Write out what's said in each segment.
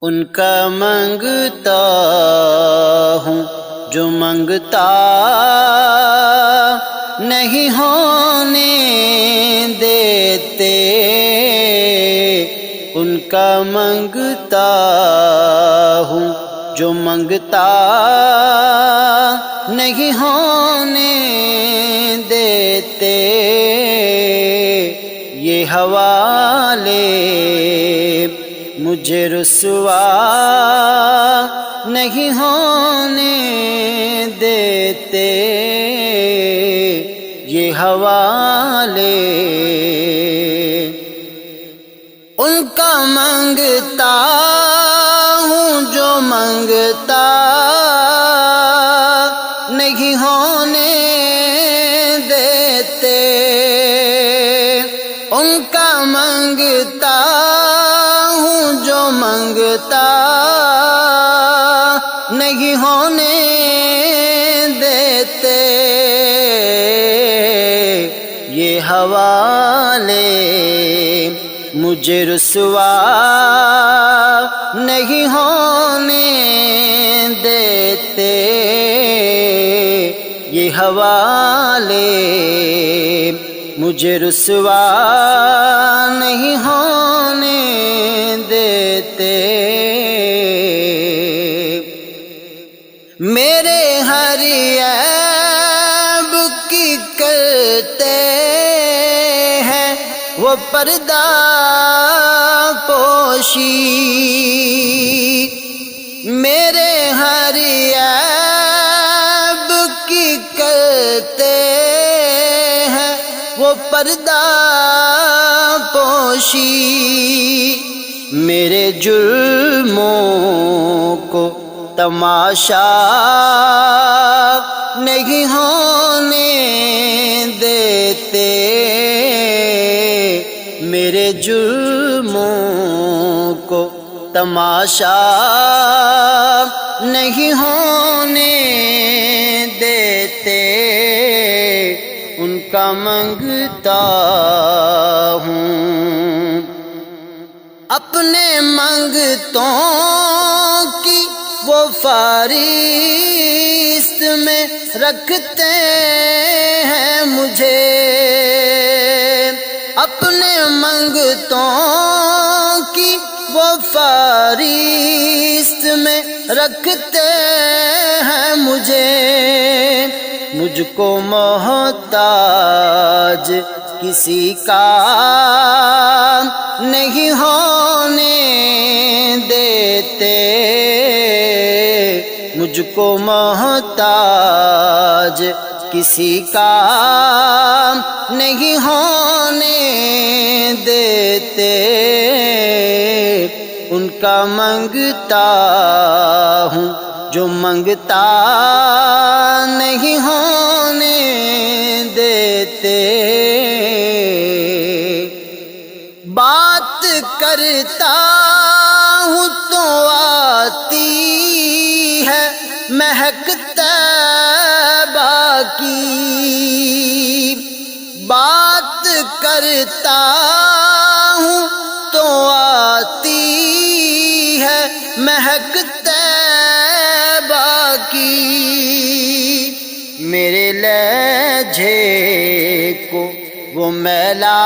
ان کا منگتا ہوں جو منگتا نہیں ہونے دیتے، ان کا منگتا ہوں جو منگتا نہیں ہونے دیتے، یہ حوالے مجھے رسوا نہیں ہونے دیتے، یہ حوالے ان کا منگتا ہوں جو منگتا نہیں ہونے دیتے، ان کا منگتا ہوں جو منگتا نہیں ہونے دیتے، یہ حوالے مجھے رسوا نہیں ہونے دیتے، یہ حوالے مجھے رسوا نہیں ہونے دیتے، میرے ہر عیب کی کرتے ہیں وہ پردہ پوشی، میرے ہر عیب کی کرتے ہیں وہ پردہ پوشی، میرے جرموں کو تماشا نہیں ہونے دیتے، میرے جرموں کو تماشا نہیں ہونے دیتے، ان کا منگتا ہوں اپنے منگتوں کی وہ فہرست میں رکھتے ہیں مجھے، اپنے منگتوں کی وہ فہرست میں رکھتے ہیں مجھے، مجھ کو محتاج کسی کا نہیں ہونے دیتے، مجھ کو محتاج کسی کا نہیں ہونے دیتے، ان کا منگتا ہوں جو منگتا نہیں ہونے دیتے، بات کرتا ہوں تو آتی ہے مہک طیبہ کی، بات کرتا ہوں تو آتی ہے مہک طیبہ کی، میرے لہجے کو وہ میلا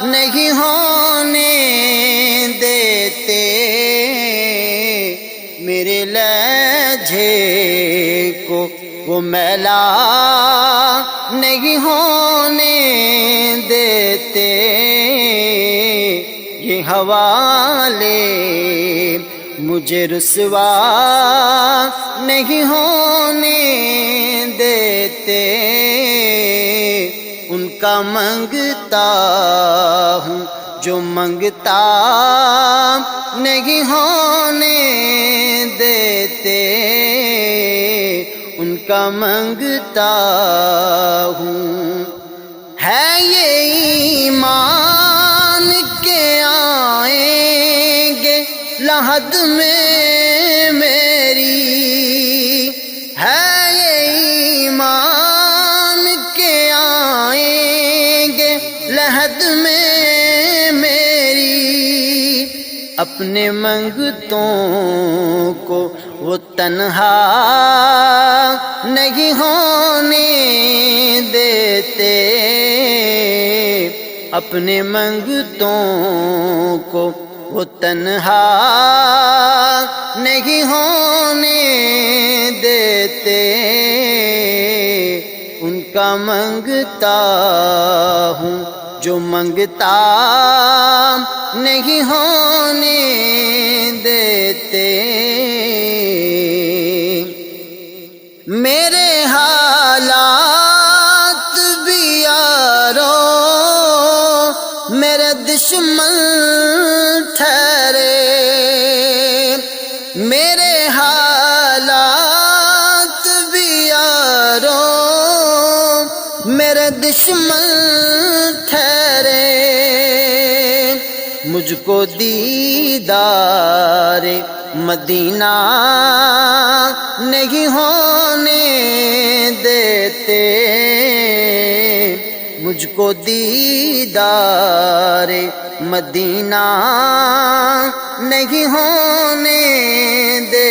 نہیں ہونے دیتے، میرے لہجے کو وہ میلا نہیں ہونے دیتے، یہ حوالے مجھے رسوا نہیں ہونے دیتے، ان کا منگتا ہوں جو منگتا نہیں ہونے دیتے، ان کا منگتا ہوں ہے یہ ایمان کے آئیں گے لحد میں میری، ہے یہ ایمان کے آئیں گے لحد میں میری، اپنے منگتوں کو وہ تنہا نہیں ہونے دیتے، اپنے منگتوں کو وہ تنہا نہیں ہونے دیتے، ان کا منگتا ہوں جو منگتا نہیں ہونے دیتے، میرے حالات بھی یارو میرے دشمن ٹھہرے، میرے حالات بھی یارو میرے دشمن ٹھہرے، مجھ کو دیدار مدینہ نہیں ہونے دیتے، مجھ کو دیدار مدینہ نہیں ہونے دیتے۔